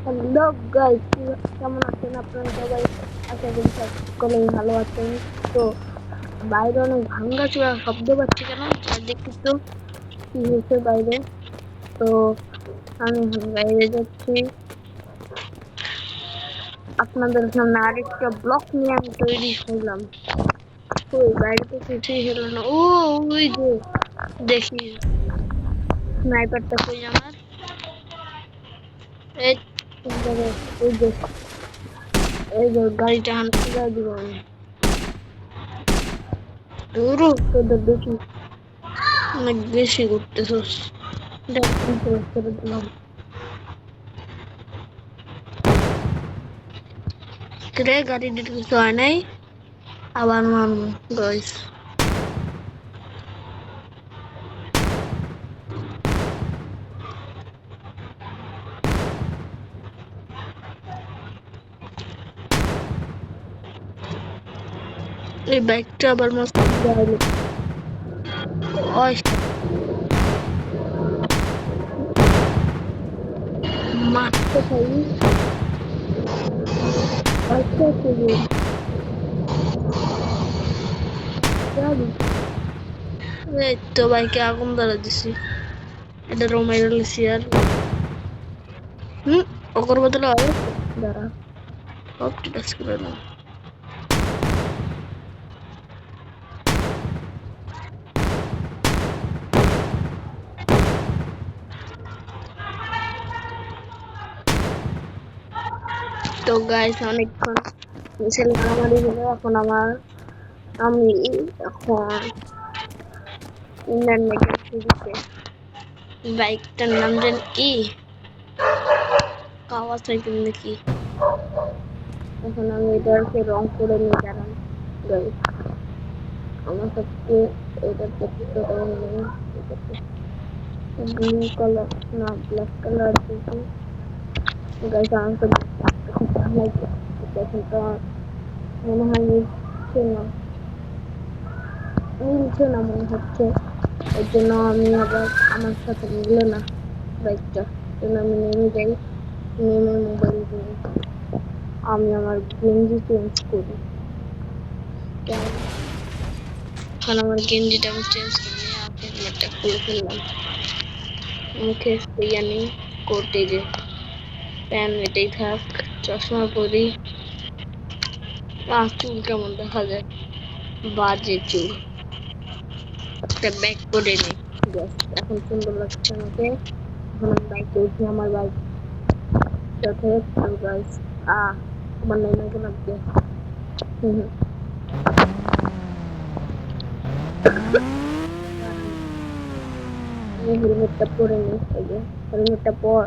Hello guys, কেমন আছেন আপনারা সবাই? আশা করি সকলেই ভালো আছেন। তো বাইরে অনেক ভাঙ্গাচোরা শব্দ পাচ্ছি, কেন দেখি তো কি হয়েছে বাইরে। তো আমি বাইরে যাচ্ছি, আপনাদের সামনে আরেকটা ব্লক নিয়ে আমি তৈরি হলাম। ওই বাইরে তো কিছুই হলো না। ওই যে দেখি স্নাইপারটা কই আমার। এই ওই যে গাড়িটা হানতে দিব আমি। দূরও তোদের দেখি অনেক বেশি ঘুরতেছস। করে দিলাম রে, গাড়ি দিতে কিছু হয় নাই, আবার মারবো গাইস। এই বাইকটা আবার মস্ত গাড়ি মারতে পারি। আচ্ছা এই তো বাইকে আগুন ধরা দিছি, এটা রোমাইল লিছি আর ওকর বদলে দাঁড়া সব টাচ করে না। তো গাইস অনেকক্ষণ মিছিল মারামারি হলো, এখন আমি এখন ইন্টারনেটের ফ্রিতে বাইকটার নাম যেন কি কাওয়া সাইকেল নাকি। এখন আমি এটাকে রং করে নিই, কারণ গাইস আমার কাছে এটা দেখতে ব্লু কালার না ব্ল্যাক কালার দিয়েছি গাইস। আমার তো দেখুন তো মনে হয় মিলছে না মনে হচ্ছে, এর জন্য আমি আবার আমার সাথে মিলে না বাইকটা, জন্য আমি নেমে যাই। নেমে মোবাইল দিয়ে আমি আমার গেঞ্জি চেঞ্জ করি। এখন আমার গেঞ্জিটা আমি চেঞ্জ করে নিয়ে হেলমেটটা খুলে ফেললাম, মুখে স্প্রে নিই, কোটে যে প্যান এটাই থাক, চশমা পরি। চুল কেমন দেখা যায়, বাজে চুল। একটা ব্যাগ করে নিই, এখন সুন্দর লাগছে আমাকে। এখন আমি বাইকে উঠি, আমার বাইক গাইস আমার নেমে লাগবে। হেলমেটটা পরে নিই, এই যে হেলমেটটা পর।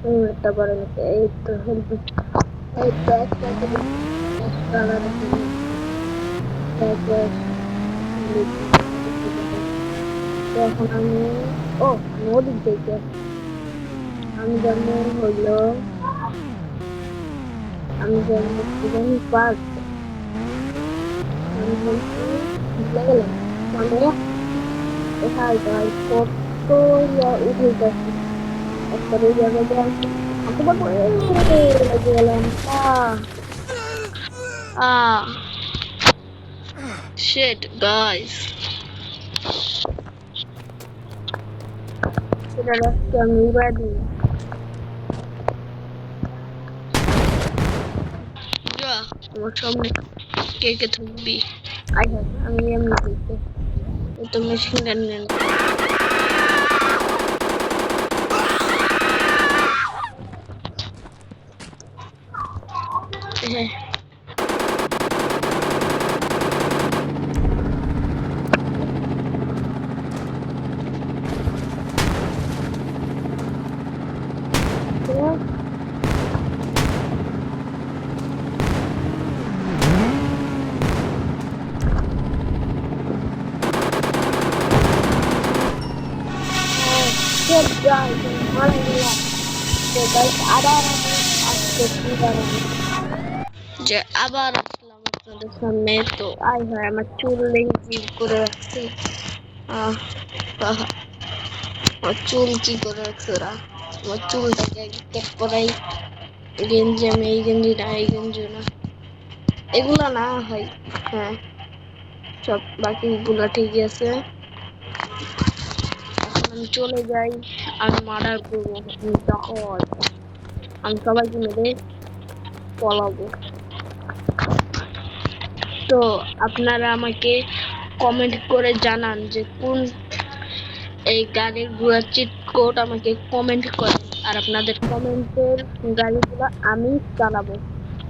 হেলমেটটা পরে নিতে, এই তো হেলমেট, এই তো একটা কালার এখন আমি ওদিক দেখে আমি যেমন হইলো আমি যেমন পার্ক আমি বলছি গেলাম মানে কোথায় যাই কত উঠে যাচ্ছি একটা জায়গায় গেলাম। Shit, guys. এটা রাস্তা আমি ready. আমার সামনে কে কে থাকবি? আমি এমনি বলতে তো মেশিন গান নেন। হ্যাঁ guys, alhamdulillah. So guys, ada যে আবার আসলাম আপনাদের সামনে। তো আয় হয় আমার চুল কি করে রাখছে, আমার চুল কি করে রাখছে ওরা। আমার চুলটাকে কেট করাই, গেঞ্জি আমি এই গেঞ্জি না, এই গেঞ্জি না, এগুলা না হয়। হ্যাঁ, সব বাকিগুলা ঠিকই আছে। এখন আমি চলে যাই, আমি মার্ডার করবো, আমি সবাইকে মেরে পলাবো। তো আপনারা আমাকে কমেন্ট করে জানান যে কোন এই গাড়ির ঘোড়ার চিট কোড, আমাকে কমেন্ট করেন। আর আপনাদের কমেন্টের গাড়িগুলো আমি চালাবো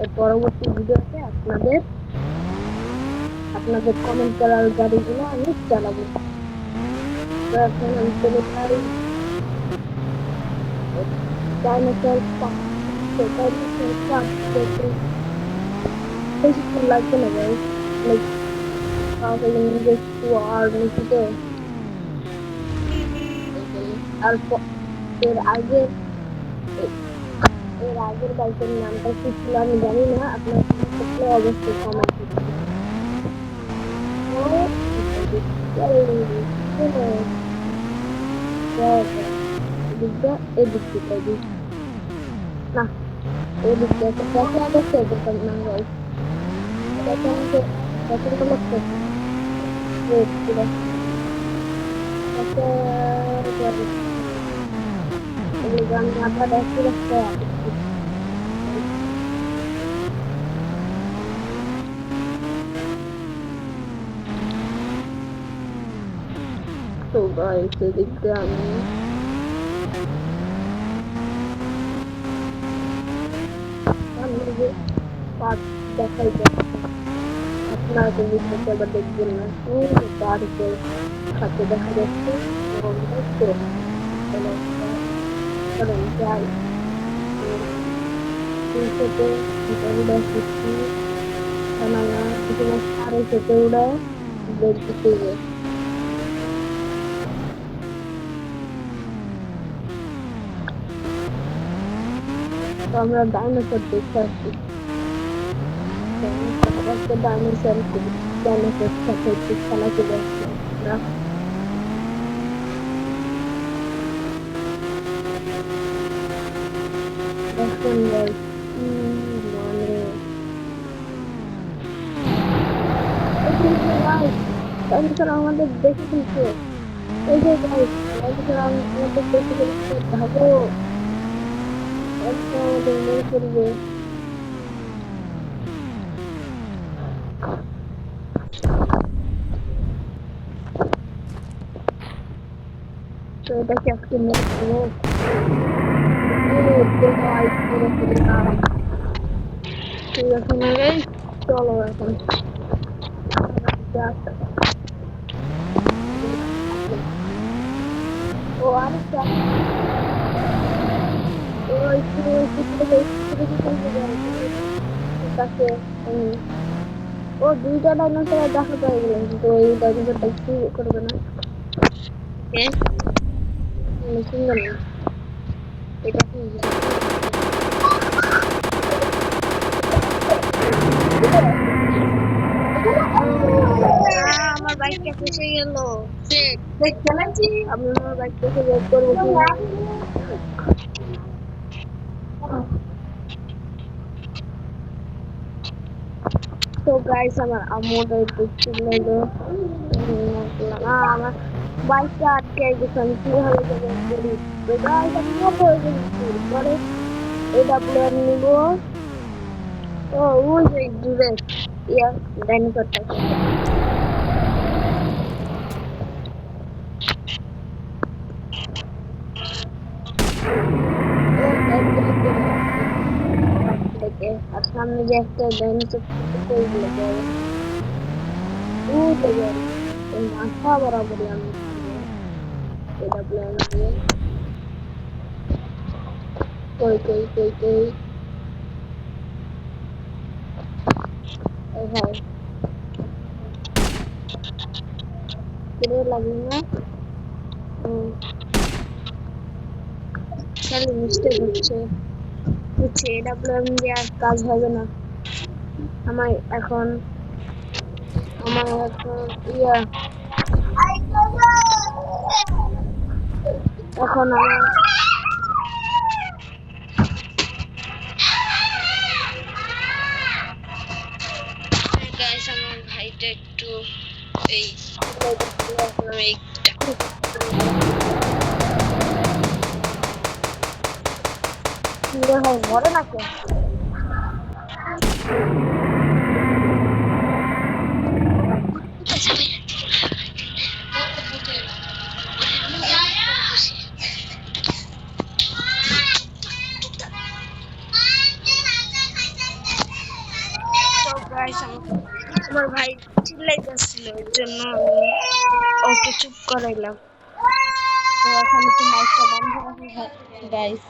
এর পরবর্তী ভিডিওতে। আপনাদের কমেন্ট করার গাড়িগুলো আমি চালাবো। তো এখন আমি চলে যাই ডাইনোসর পার্ক। বেশিক্ষণ লাগবে না গাইস, লাইক আর এর আগে এর আগের বাইকের নামটা কি ছিল আমি জানি না, আপনার অবশ্যই কমেন্ট করবেন। না, এদিক দিয়ে একটা ক্যাফে আছে, দেখেন না গাইস, দেখেন যে ক্যাফেগুলো গান আপনার একটু রাখতে তো গাইস এদিক দিয়ে আমি দেখাই যায়, আপনারা তো বুঝতে আবার দেখবেন না। বাড়িতে সাথে দেখা যাচ্ছে যাই তিনশোতে উড়ে শিখছি, সাড়ে খেতে উড়ে বের দিতে যায়। তো আমরা ডাইনোসর দেখতে আসছি, ডাইনোসর সাথে একটু খেলা চলে আসছে। দেখুন গাইস, ডাইনোসর আমাদের দেখে ফেলছে। এই যে গাইস, ডাইনোসর আমাদের দেখে ফেলছে, ভাবো আমাদের মেরে ফেলবে। তো এটাকে আজকে মেরে ফেলবো। ঠিক আছে না গাইস, চলো এখন ও আরেকটা ও দুইটা ডাইনোসর দেখা পাই গেল, কিন্তু এই ডাইনোসরটা কি করবে না। এটা কি আমার বাইকটা ফেসে গেল, আমি আমার বাইক থেকে বের করবো। তো গাইস আমার আম্মুটা একটু চিল্লাইলো, আমার বাইকটা আটকে গেছে, আমি কিভাবে যাবো করি। তো গাইস আমি পরে এটা প্লেয়ার নিব। ও ওই যে দূরে ডাইনোসরটা আর সামনে যে একটা ডাইনোসর মাথা বরাবরই আমি এটা প্লেয়ার নিয়ে কই কই কই কই ভাই কিরে লাগলো না, খালি মিস্টেক হচ্ছে। হচ্ছে AWM দিয়ে আর কাজ হবে না। আমার এখন ইয়া এখন আমার গাইস আমার ভাইটা একটু এই এখন আমি ভাই মরে না কেন? আমার ভাই চিল্লাইতেছিল, এর জন্য আমি ওকে চুপ করাইলাম। তো এখন একটু মাইকটা বন্ধ রাখি গাইস।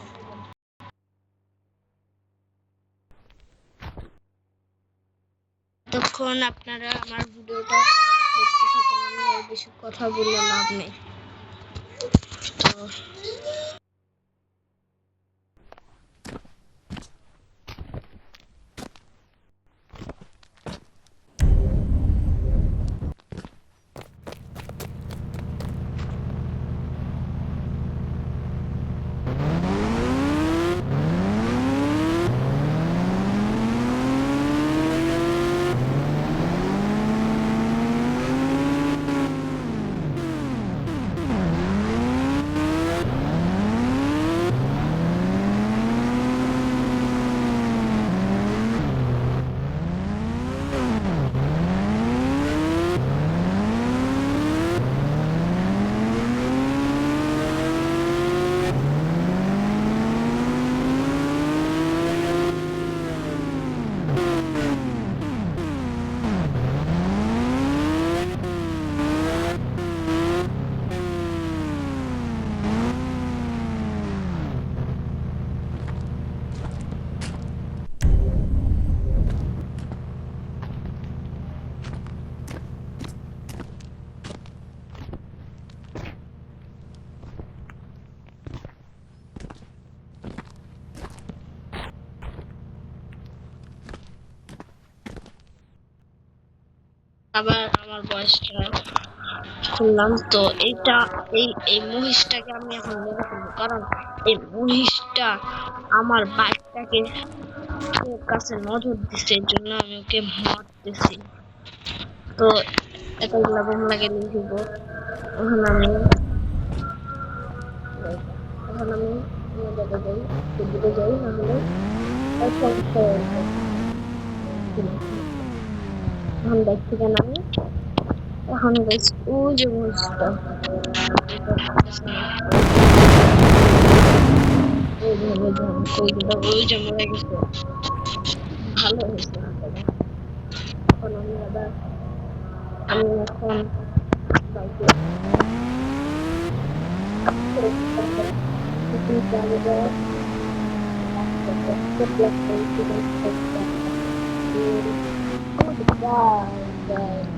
তখন আপনারা আমার ভিডিওটা দেখতে থাকেন, আমি আর বেশি কথা বলে লাভ নেই। তো আবার আমার বয়সটা খুললাম। তো এইটা এই মহিষটাকে আমি এখন মেরে ফেলবো, কারণ এই মহিষটা আমার বাইকটাকে কাছে নজর দিচ্ছে, এর জন্য আমি ওকে মারতেছি। তো এতগুলা বোম লাগে লিখব। এখন আমি জায়গায় যাই, সেদিকে যাই, নাহলে সমস্যা হয়ে যাবে। এখন বাইক থেকে নামি, এখন ওই যে মহিষটা ওই যে মরে গেছে, ভালো হয়েছে। এখন আমি এখন বাইকে goodbye.